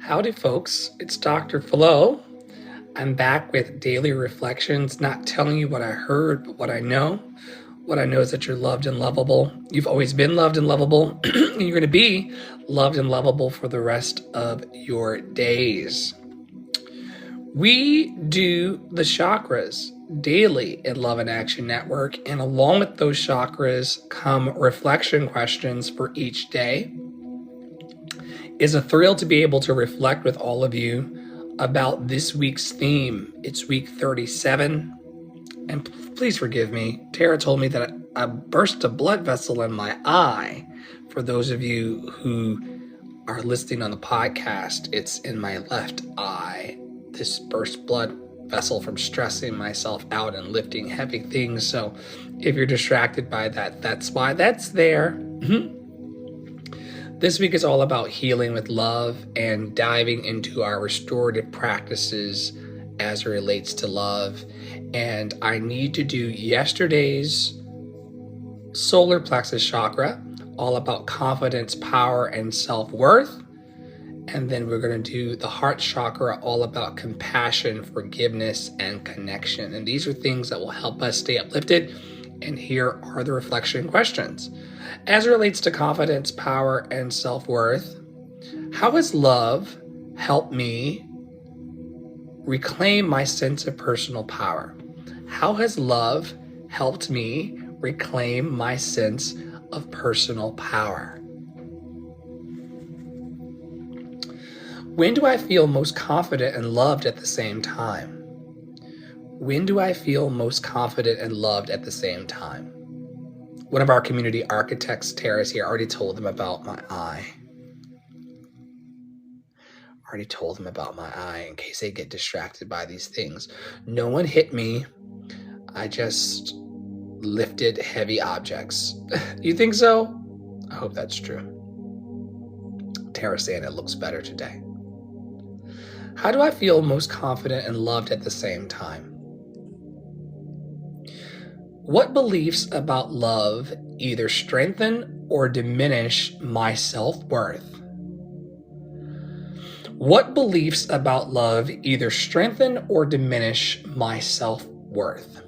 Howdy, folks. It's Dr. Flo. I'm back with daily reflections, not telling you what I heard, but what I know. What I know is that you're loved and lovable. You've always been loved and lovable, and you're going to be loved and lovable for the rest of your days. We do the chakras daily at Love and Action Network, and along with those chakras come reflection questions for each day. It's a thrill to be able to reflect with all of you about this week's theme. It's week 37, and please forgive me. Tara told me that I burst a blood vessel in my eye. For those of you who are listening on the podcast, it's in my left eye. This burst blood vessel from stressing myself out and lifting heavy things. So if you're distracted by that, that's why that's there. This week is all about healing with love and diving into our restorative practices as it relates to love. And I need to do yesterday's solar plexus chakra, all about confidence, power, and self-worth. And then we're going to do the heart chakra, all about compassion, forgiveness, and connection. And these are things that will help us stay uplifted. And here are the reflection questions. As it relates to confidence, power, and self-worth, how has love helped me reclaim my sense of personal power? How has love helped me reclaim my sense of personal power? When do I feel most confident and loved at the same time? When do I feel most confident and loved at the same time? One of our community architects, Tara's here, already told them about my eye. In case they get distracted by these things. No one hit me. I just lifted heavy objects. You think so? I hope that's true. Tara's saying it looks better today. How do I feel most confident and loved at the same time? What beliefs about love either strengthen or diminish my self-worth? What beliefs about love either strengthen or diminish my self-worth?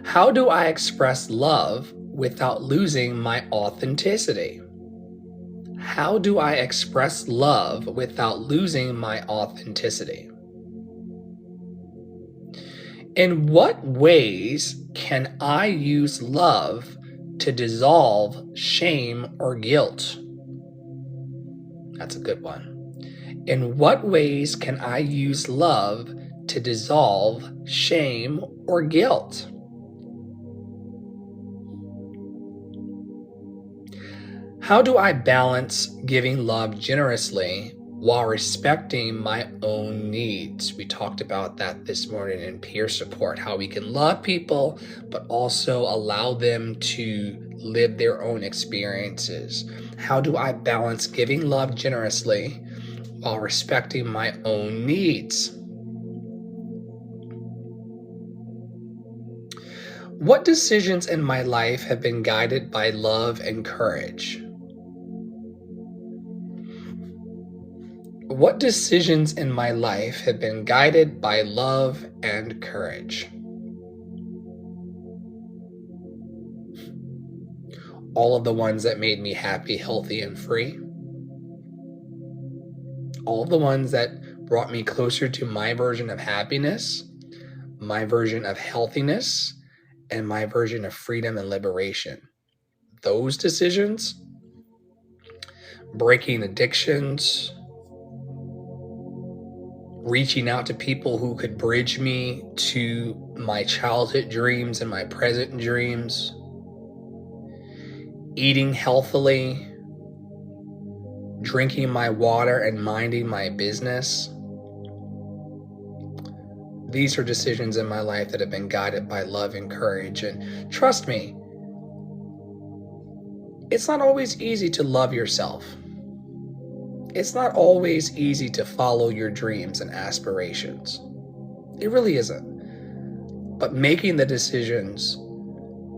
How do I express love without losing my authenticity? How do I express love without losing my authenticity? In what ways can I use love to dissolve shame or guilt? That's a good one. In what ways can I use love to dissolve shame or guilt? How do I balance giving love generously while respecting my own needs? We talked about that this morning in peer support, how we can love people, but also allow them to live their own experiences. How do I balance giving love generously while respecting my own needs? What decisions in my life have been guided by love and courage? What decisions in my life have been guided by love and courage? All of the ones that made me happy, healthy, and free. All of the ones that brought me closer to my version of happiness, my version of healthiness, and my version of freedom and liberation. Those decisions, breaking addictions, reaching out to people who could bridge me to my childhood dreams and my present dreams, eating healthily, drinking my water and minding my business. These are decisions in my life that have been guided by love and courage. And trust me, it's not always easy to love yourself. It's not always easy to follow your dreams and aspirations. It really isn't. But making the decisions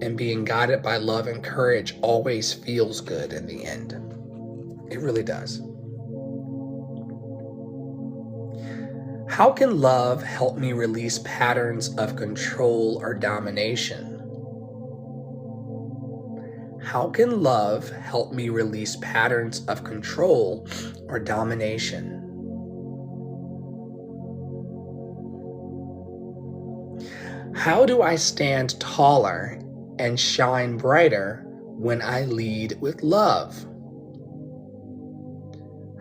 and being guided by love and courage always feels good in the end. It really does. How can love help me release patterns of control or domination? How can love help me release patterns of control or domination? How do I stand taller and shine brighter when I lead with love?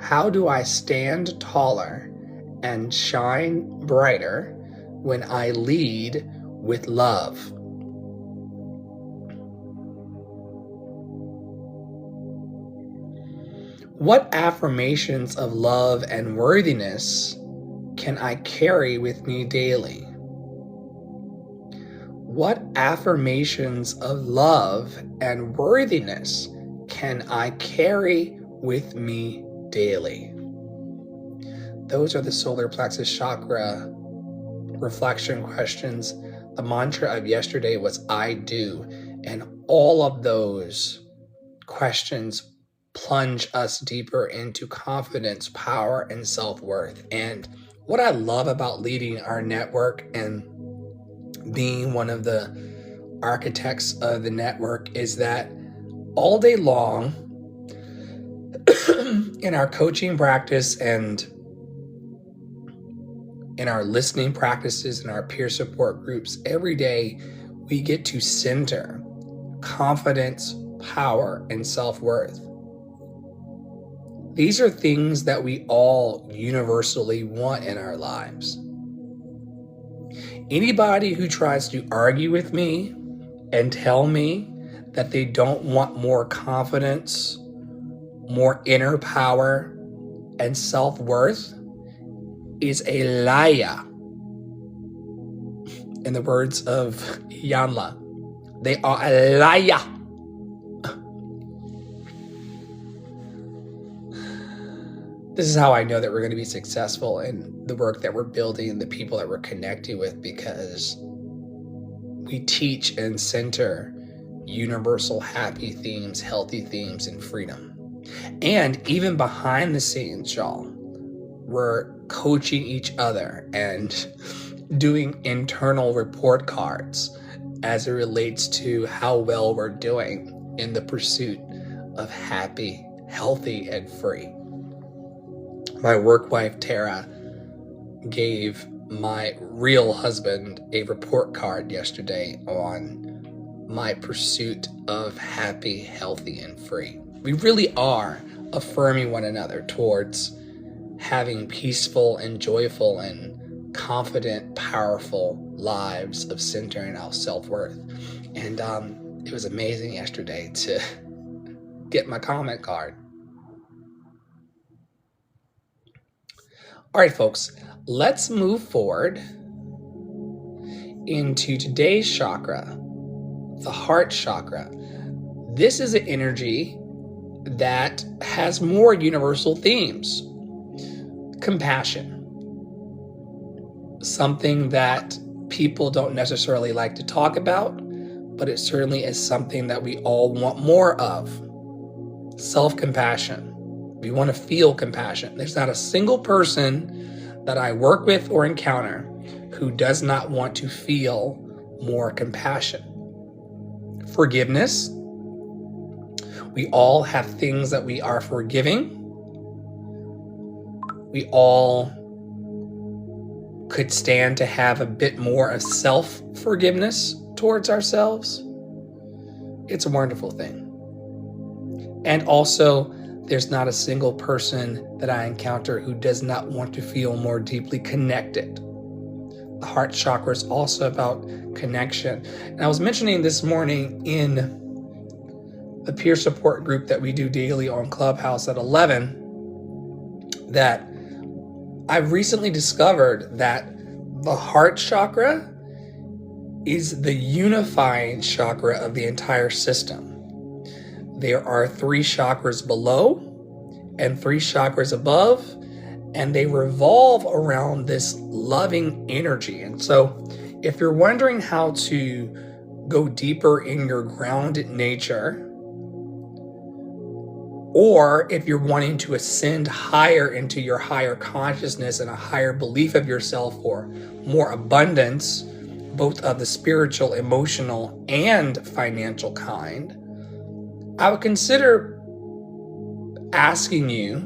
How do I stand taller and shine brighter when I lead with love? What affirmations of love and worthiness can I carry with me daily? What affirmations of love and worthiness can I carry with me daily? Those are the solar plexus chakra reflection questions. The mantra of yesterday was I do, and all of those questions plunge us deeper into confidence, power, and self-worth. And what I love about leading our network and being one of the architects of the network is that all day long in our coaching practice and in our listening practices and our peer support groups, every day we get to center confidence, power, and self-worth. These are things that we all universally want in our lives. Anybody who tries to argue with me and tell me that they don't want more confidence, more inner power, and self-worth is a liar. In the words of Yanla, they are a liar. This is how I know that we're going to be successful in the work that we're building and the people that we're connecting with, because we teach and center universal happy themes, healthy themes, and freedom. And even behind the scenes, y'all, we're coaching each other and doing internal report cards as it relates to how well we're doing in the pursuit of happy, healthy, and free. My work wife, Tara, gave my real husband a report card yesterday on my pursuit of happy, healthy, and free. We really are affirming one another towards having peaceful and joyful and confident, powerful lives of centering our self-worth. And it was amazing yesterday to get my comment card. All right, folks, let's move forward into today's chakra, the heart chakra. This is an energy that has more universal themes. Compassion, something that people don't necessarily like to talk about, but it certainly is something that we all want more of. Self-compassion. We want to feel compassion. There's not a single person that I work with or encounter who does not want to feel more compassion. Forgiveness. We all have things that we are forgiving. We all could stand to have a bit more of self-forgiveness towards ourselves. It's a wonderful thing. And also, there's not a single person that I encounter who does not want to feel more deeply connected. The heart chakra is also about connection. And I was mentioning this morning in the peer support group that we do daily on Clubhouse at 11 that I've recently discovered that the heart chakra is the unifying chakra of the entire system. There are 3 chakras below and 3 chakras above, and they revolve around this loving energy. And so if you're wondering how to go deeper in your grounded nature, Or if you're wanting to ascend higher into your higher consciousness and a higher belief of yourself or more abundance, both of the spiritual, emotional, and financial kind, I would consider asking you,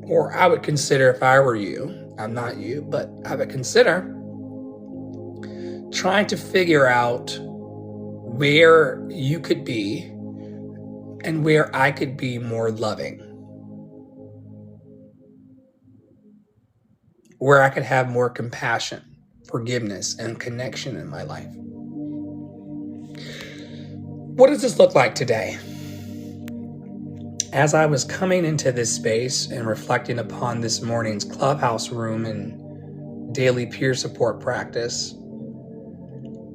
or I would consider if I were you, I'm not you, but I would consider trying to figure out where you could be and where I could be more loving, where I could have more compassion, forgiveness, and connection in my life. What does this look like today? As I was coming into this space and reflecting upon this morning's clubhouse room and daily peer support practice,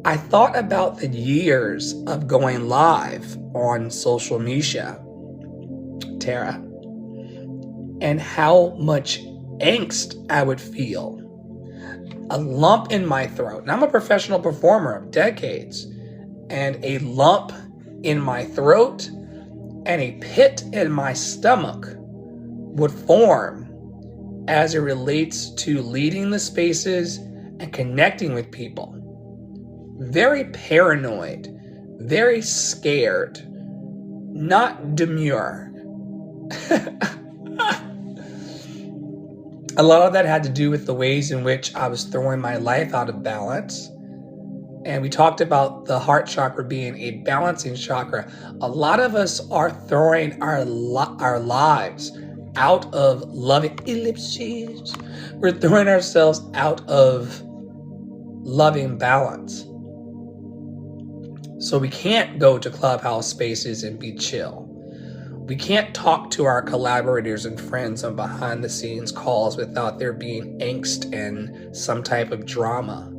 I thought about the years of going live on social media, Tara, and how much angst I would feel, a lump in my throat. And I'm a professional performer of decades, and a lump in my throat and a pit in my stomach would form as it relates to leading the spaces and connecting with people. Very paranoid, very scared, not demure. A lot of that had to do with the ways in which I was throwing my life out of balance. And we talked about the heart chakra being a balancing chakra. A lot of us are throwing our lives out of loving ellipses. We're throwing ourselves out of loving balance. So we can't go to clubhouse spaces and be chill. We can't talk to our collaborators and friends on behind the scenes calls without there being angst and some type of drama.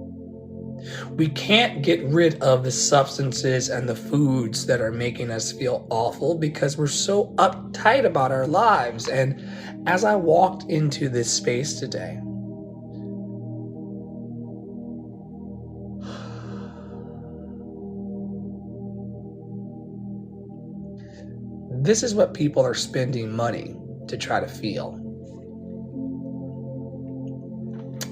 We can't get rid of the substances and the foods that are making us feel awful because we're so uptight about our lives. And as I walked into this space today, this is what people are spending money to try to feel.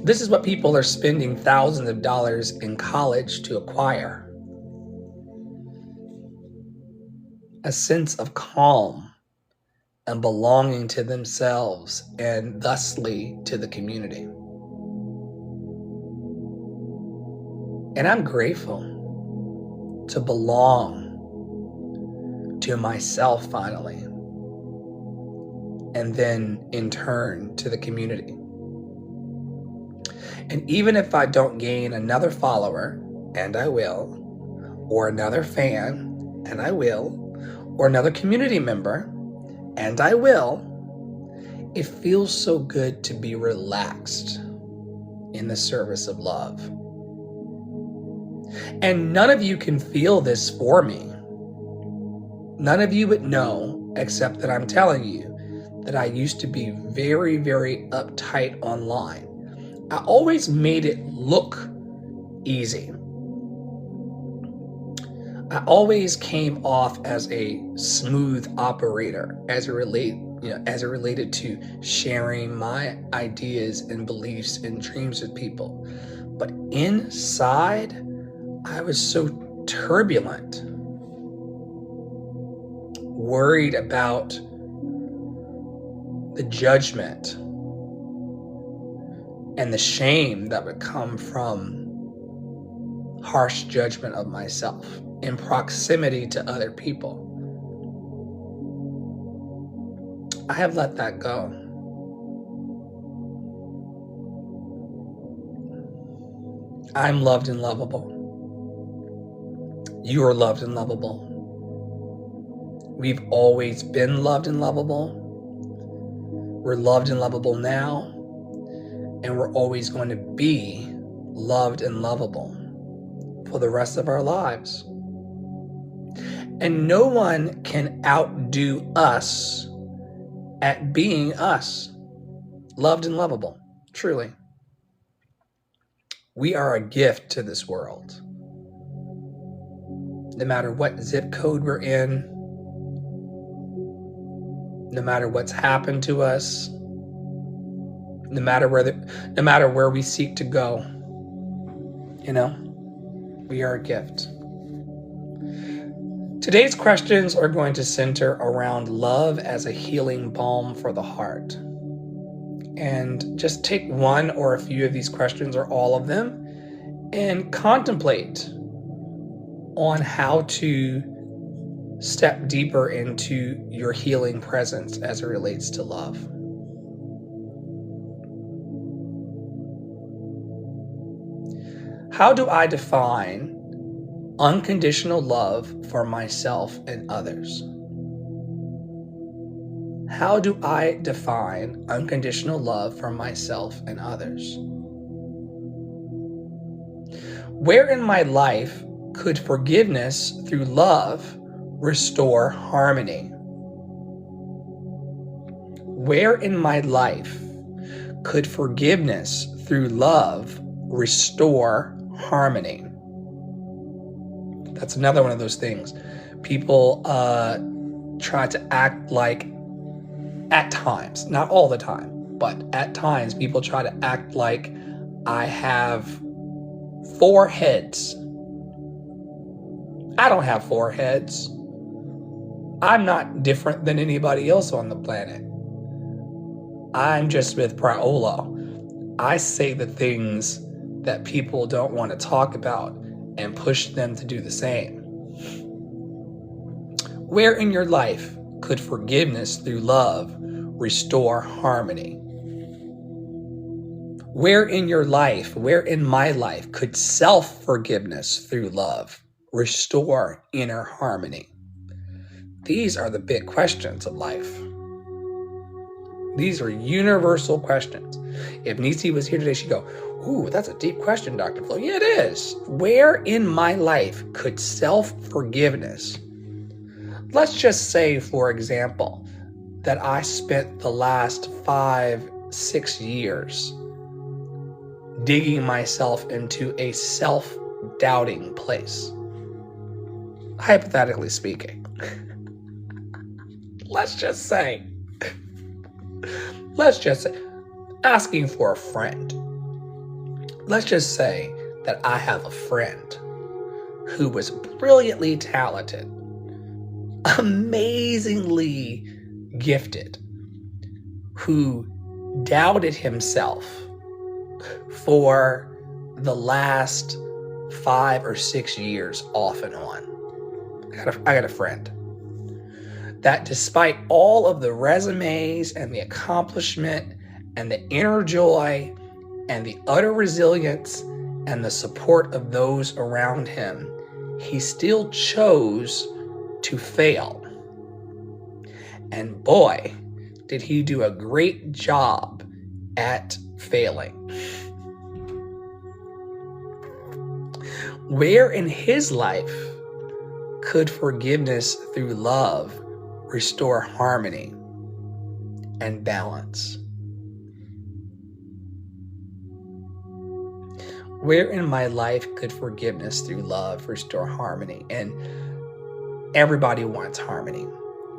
This is what people are spending thousands of dollars in college to acquire. A sense of calm and belonging to themselves and thusly to the community. And I'm grateful to belong to myself finally, and then in turn to the community. And even if I don't gain another follower, and I will, or another fan, and I will, or another community member, and I will, it feels so good to be relaxed in the service of love. And none of you can feel this for me. None of you would know, except that I'm telling you that I used to be very, very uptight online. I always made it look easy. I always came off as a smooth operator as it related to sharing my ideas and beliefs and dreams with people. But inside, I was so turbulent, worried about the judgment and the shame that would come from harsh judgment of myself in proximity to other people. I have let that go. I'm loved and lovable. You are loved and lovable. We've always been loved and lovable. We're loved and lovable now. And we're always going to be loved and lovable for the rest of our lives. And no one can outdo us at being us, loved and lovable, truly. We are a gift to this world. No matter what zip code we're in, no matter what's happened to us, no matter where we seek to go. We are a gift. Today's questions are going to center around love as a healing balm for the heart. And just take one or a few of these questions or all of them and contemplate on how to step deeper into your healing presence as it relates to love. How do I define unconditional love for myself and others? How do I define unconditional love for myself and others? Where in my life could forgiveness through love restore harmony? Where in my life could forgiveness through love restore harmony? That's another one of those things. People try to act like, at times, not all the time, but at times people try to act like I have 4 heads. I don't have 4 heads. I'm not different than anybody else on the planet. I'm just Smith Priola. I say the things that people don't want to talk about and push them to do the same. Where in your life could forgiveness through love restore harmony? Where in my life could self-forgiveness through love restore inner harmony? These are the big questions of life. These are universal questions. If Nisi was here today, she'd go, ooh, that's a deep question, Dr. Flo. Yeah, it is. Where in my life could self-forgiveness, let's just say, for example, that I spent the last 5-6 years digging myself into a self-doubting place. Hypothetically speaking. Let's just say, asking for a friend. Let's just say that I have a friend who was brilliantly talented, amazingly gifted, who doubted himself for the last 5 or 6 years off and on. I got a friend that, despite all of the resumes and the accomplishment and the inner joy and the utter resilience and the support of those around him, he still chose to fail. And boy, did he do a great job at failing. Where in his life could forgiveness through love restore harmony and balance? Where in my life could forgiveness through love restore harmony? And everybody wants harmony.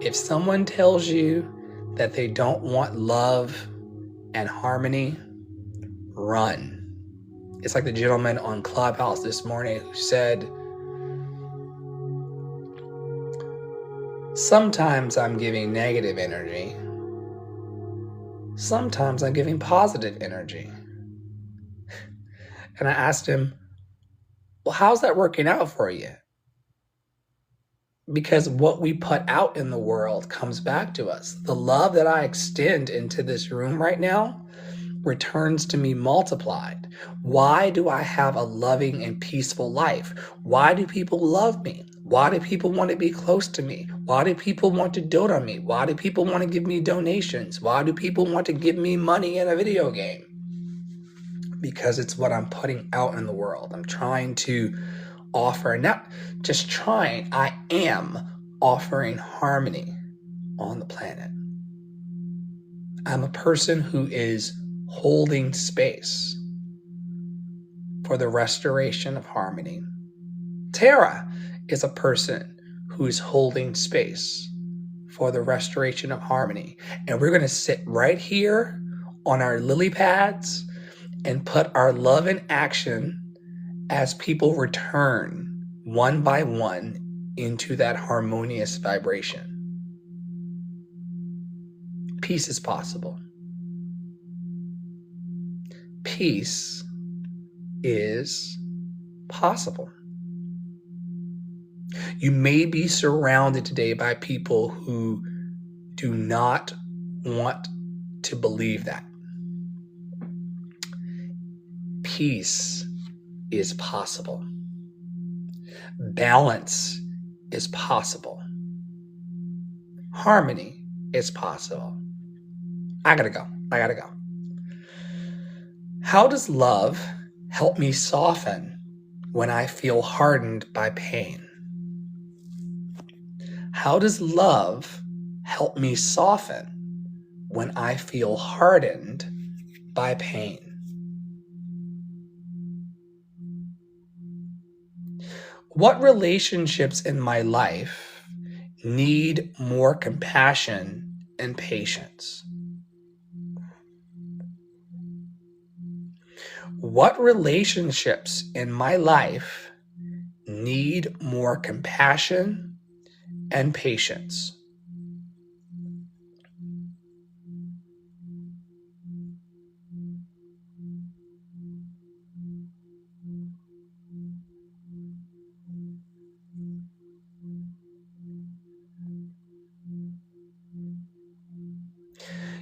If someone tells you that they don't want love and harmony, run. It's like the gentleman on Clubhouse this morning who said, sometimes I'm giving negative energy. Sometimes I'm giving positive energy. And I asked him, well, how's that working out for you? Because what we put out in the world comes back to us. The love that I extend into this room right now returns to me multiplied. Why do I have a loving and peaceful life? Why do people love me? Why do people want to be close to me? Why do people want to dote on me? Why do people want to give me donations? Why do people want to give me money in a video game? Because it's what I'm putting out in the world. I'm trying to offer, not just trying, I am offering harmony on the planet. I'm a person who is holding space for the restoration of harmony. Tara is a person who is holding space for the restoration of harmony. And we're going to sit right here on our lily pads and put our love in action as people return one by one into that harmonious vibration. Peace is possible. Peace is possible. You may be surrounded today by people who do not want to believe that. Peace is possible. Balance is possible. Harmony is possible. I gotta go. How does love help me soften when I feel hardened by pain? How does love help me soften when I feel hardened by pain? What relationships in my life need more compassion and patience? What relationships in my life need more compassion and patience?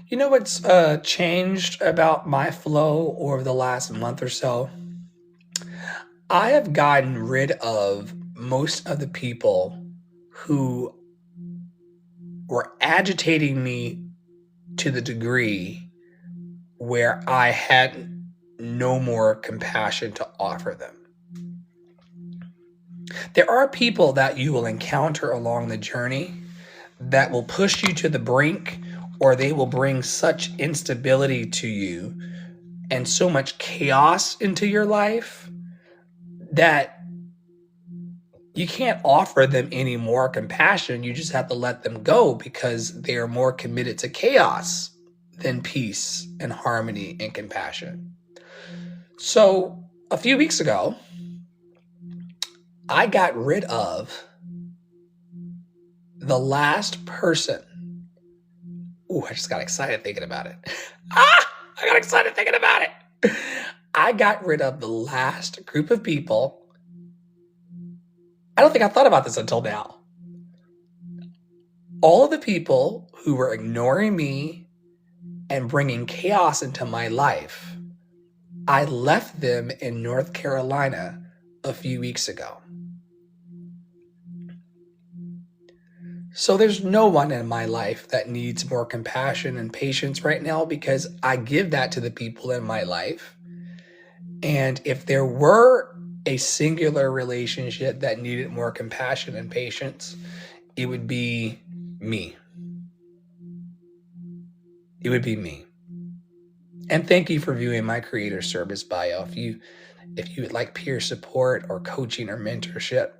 You know what's changed about my flow over the last month or so? I have gotten rid of most of the people who were agitating me to the degree where I had no more compassion to offer them. There are people that you will encounter along the journey that will push you to the brink, or they will bring such instability to you and so much chaos into your life that you can't offer them any more compassion. You just have to let them go because they are more committed to chaos than peace and harmony and compassion. So a few weeks ago, I got rid of the last person. Ooh, I just got excited thinking about it. I got excited thinking about it. I got rid of the last group of people. I don't think I thought about this until now. All of the people who were ignoring me and bringing chaos into my life, I left them in North Carolina a few weeks ago. So there's no one in my life that needs more compassion and patience right now because I give that to the people in my life. And if there were a singular relationship that needed more compassion and patience, it would be me. It would be me. And thank you for viewing my creator service bio. If you would like peer support or coaching or mentorship,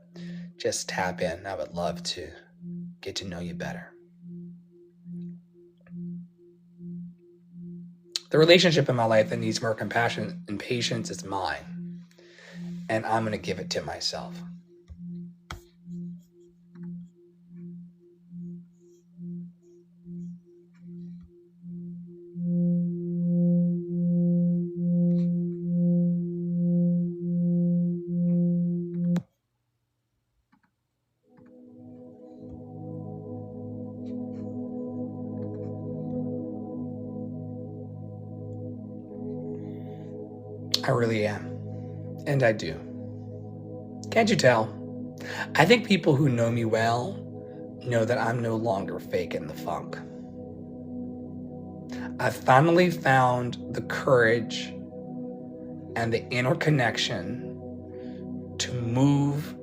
just tap in. I would love to get to know you better. The relationship in my life that needs more compassion and patience is mine. And I'm going to give it to myself. I really am. And I do. Can't you tell? I think people who know me well know that I'm no longer faking the funk. I've finally found the courage and the inner connection to move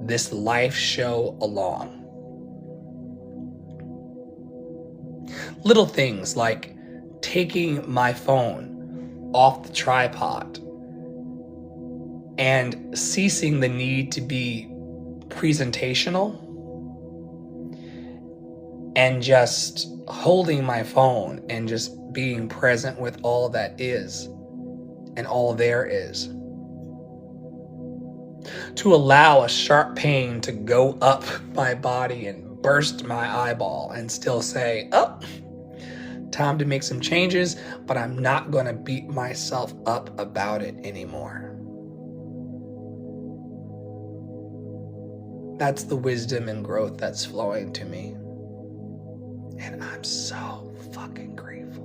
this life show along. Little things like taking my phone off the tripod and ceasing the need to be presentational and just holding my phone and just being present with all that is and all there is. To allow a sharp pain to go up my body and burst my eyeball and still say, oh, time to make some changes, but I'm not going to beat myself up about it anymore. That's the wisdom and growth that's flowing to me. And I'm so fucking grateful.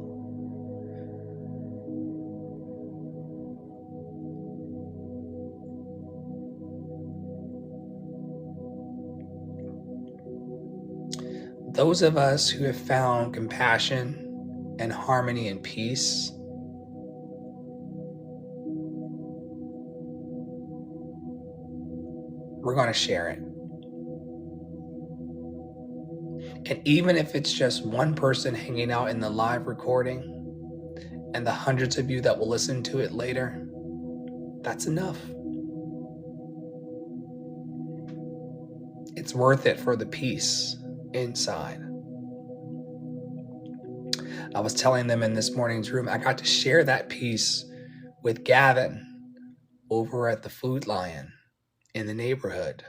Those of us who have found compassion and harmony and peace, we're going to share it. And even if it's just one person hanging out in the live recording and the hundreds of you that will listen to it later, that's enough. It's worth it for the peace inside. I was telling them in this morning's room, I got to share that peace with Gavin over at the Food Lion in the neighborhood.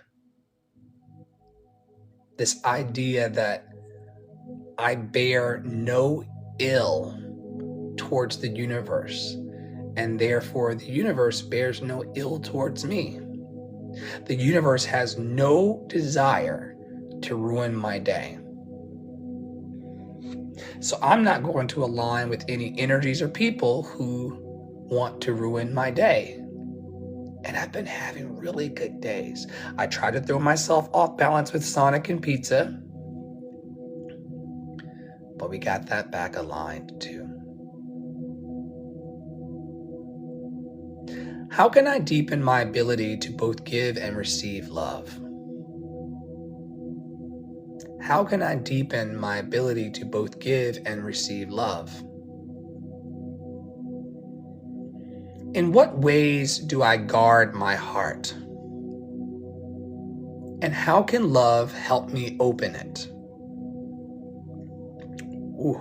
This idea that I bear no ill towards the universe, and therefore the universe bears no ill towards me. The universe has no desire to ruin my day. So I'm not going to align with any energies or people who want to ruin my day. And I've been having really good days. I try to throw myself off balance with Sonic and pizza, but we got that back aligned too. How can I deepen my ability to both give and receive love? How can I deepen my ability to both give and receive love? In what ways do I guard my heart? And how can love help me open it? Ooh.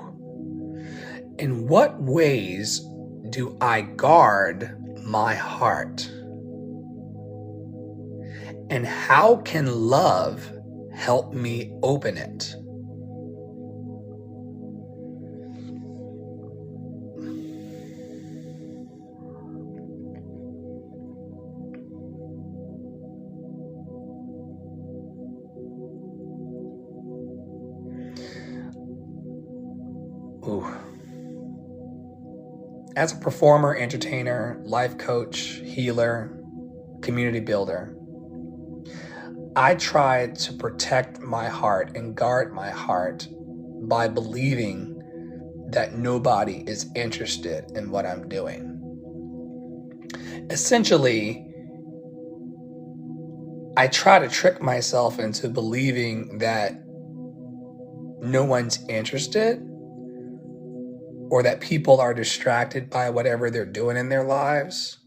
In what ways do I guard my heart? And how can love help me open it? Ooh. As a performer, entertainer, life coach, healer, community builder, I try to protect my heart and guard my heart by believing that nobody is interested in what I'm doing. Essentially, I try to trick myself into believing that no one's interested, or that people are distracted by whatever they're doing in their lives,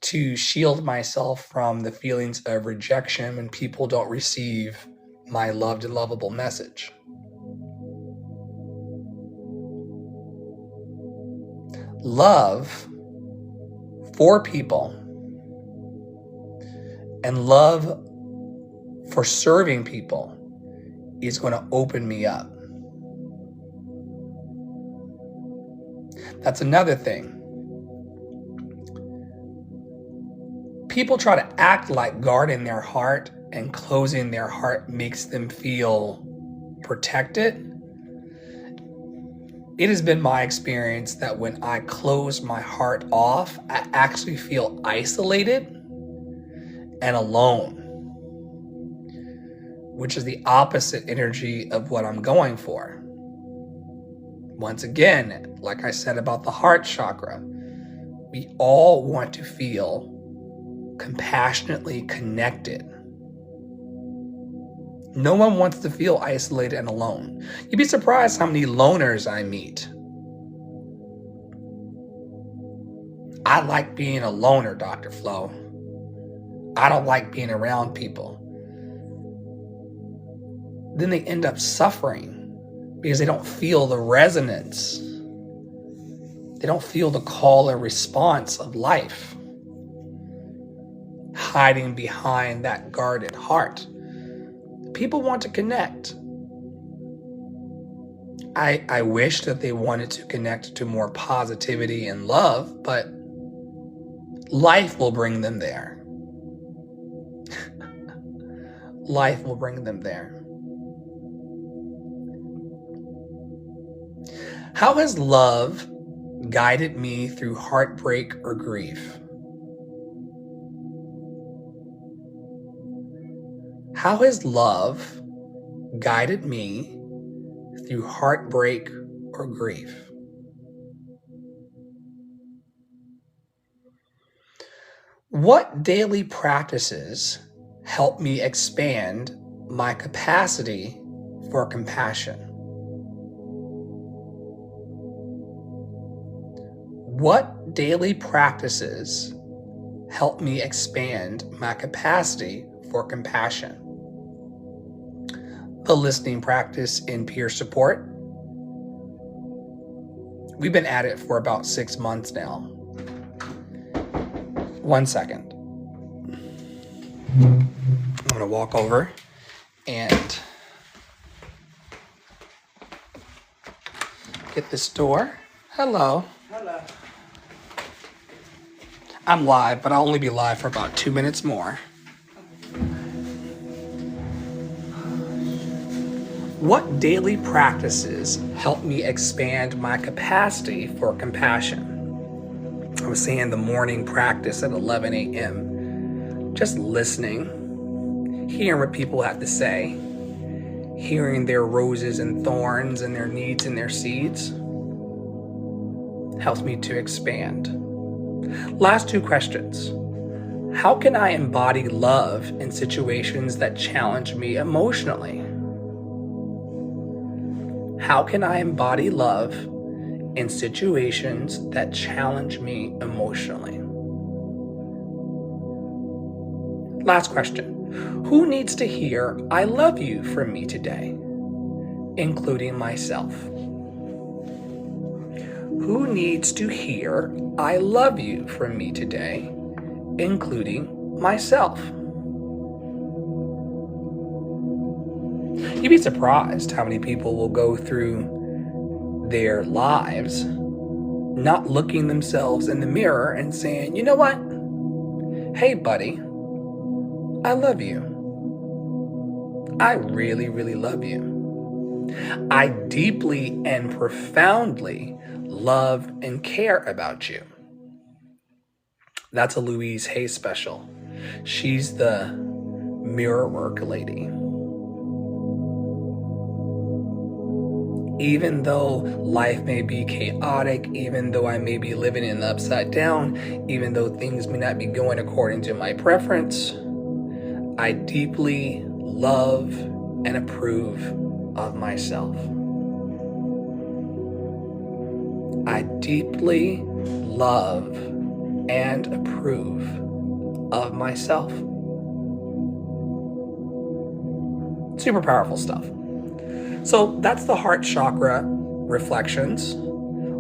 to shield myself from the feelings of rejection when people don't receive my loved and lovable message. Love for people and love for serving people is going to open me up. That's another thing. People try to act like guarding their heart and closing their heart makes them feel protected. It has been my experience that when I close my heart off, I actually feel isolated and alone, which is the opposite energy of what I'm going for. Once again, like I said about the heart chakra, we all want to feel compassionately connected. No one wants to feel isolated and alone. You'd be surprised how many loners I meet. I like being a loner, Dr. Flo. I don't like being around people. then they end up suffering because they don't feel the resonance. They don't feel the call or response of life, hiding behind that guarded heart. People want to connect. I wish that they wanted to connect to more positivity and love, but life will bring them there. Life will bring them there. How has love guided me through heartbreak or grief? How has love guided me through heartbreak or grief? What daily practices help me expand my capacity for compassion? What daily practices help me expand my capacity for compassion? The listening practice in peer support. We've been at it for about 6 months now. 1 second. I'm going to walk over and get this door. Hello. Hello. I'm live, but I'll only be live for about 2 minutes more. What daily practices help me expand my capacity for compassion? I was saying the morning practice at 11 a.m. Just listening, hearing what people have to say, hearing their roses and thorns and their needs and their seeds helps me to expand. Last 2 questions. How can I embody love in situations that challenge me emotionally? How can I embody love in situations that challenge me emotionally? Last question. Who needs to hear "I love you" from me today, including myself? Who needs to hear "I love you" from me today, including myself? You'd be surprised how many people will go through their lives not looking themselves in the mirror and saying, you know what? Hey, buddy, I love you. I really, really love you. I deeply and profoundly love and care about you. That's a Louise Hay special. She's the mirror work lady. Even though life may be chaotic, even though I may be living in the upside down, even though things may not be going according to my preference, I deeply love and approve of myself. I deeply love and approve of myself. Super powerful stuff. So that's the heart chakra reflections,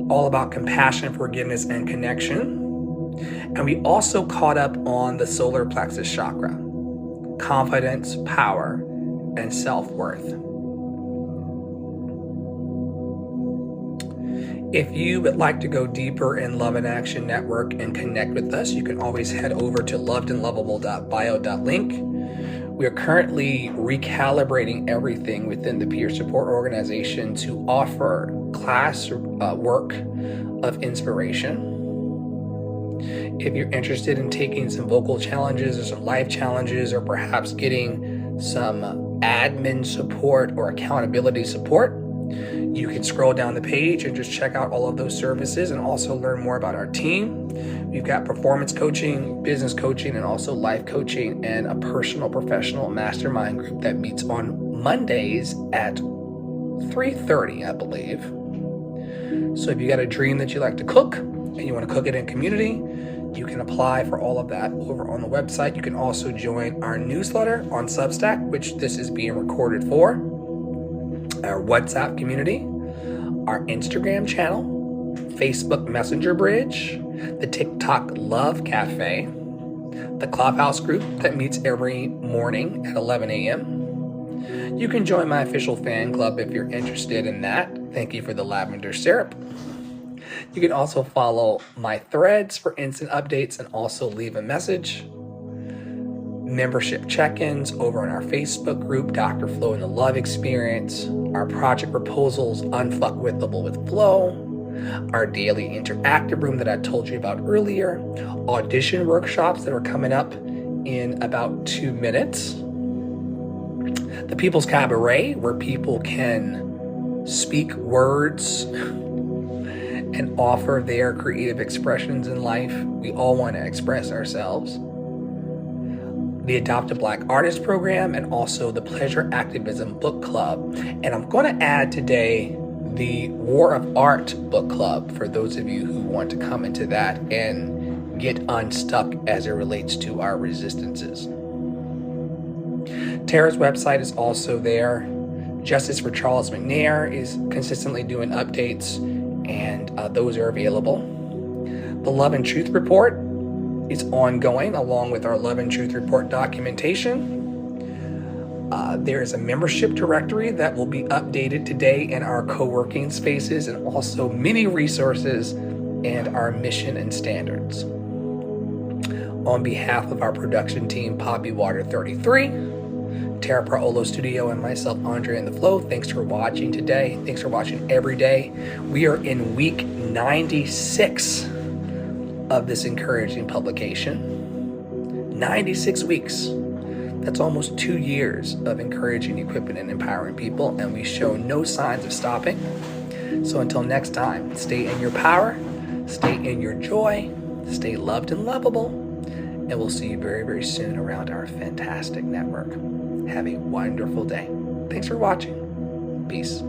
all about compassion, forgiveness, and connection. And we also caught up on the solar plexus chakra, confidence, power, and self-worth. If you would like to go deeper in Love in Action Network and connect with us, you can always head over to lovedandlovable.bio.link. We are currently recalibrating everything within the peer support organization to offer class work of inspiration. If you're interested in taking some vocal challenges or some life challenges, or perhaps getting some admin support or accountability support, you can scroll down the page and just check out all of those services and also learn more about our team. We've got performance coaching, business coaching, and also life coaching, and a personal professional mastermind group that meets on Mondays at 3:30, I believe. So if you got a dream that you like to cook and you want to cook it in community, you can apply for all of that over on the website. You can also join our newsletter on Substack, which this is being recorded for. our WhatsApp community, our Instagram channel, Facebook Messenger Bridge, the TikTok Love Cafe, the Clubhouse group that meets every morning at 11 a.m. You can join my official fan club if you're interested in that. Thank you for the lavender syrup. You can also follow my threads for instant updates and also leave a message. Membership check-ins over on our Facebook group, Dr. Flow and the Love Experience, our project proposals, Unfuckwithable with Flow, our daily interactive room that I told you about earlier, audition workshops that are coming up in about 2 minutes, the People's Cabaret, where people can speak words and offer their creative expressions in life. We all want to express ourselves. The Adopt a Black Artist program, and also the Pleasure Activism Book Club. And I'm going to add today the War of Art Book Club for those of you who want to come into that and get unstuck as it relates to our resistances. Tara's website is also there. Justice for Charles McNair is consistently doing updates, and those are available. The Love and Truth Report is ongoing, along with our Love and Truth Report documentation. There is a membership directory that will be updated today in our co-working spaces, and also many resources and our mission and standards. On behalf of our production team, Poppy Water 33, Tara Paolo Studio, and myself, Andre and the Flow, thanks for watching today. Thanks for watching every day. We are in week 96 of this encouraging publication. 96 weeks. That's almost 2 years of encouraging, equipping, and empowering people, and we show no signs of stopping. So until next time, stay in your power, stay in your joy, stay loved and lovable, and we'll see you very, very soon around our fantastic network. Have a wonderful day. Thanks for watching. Peace.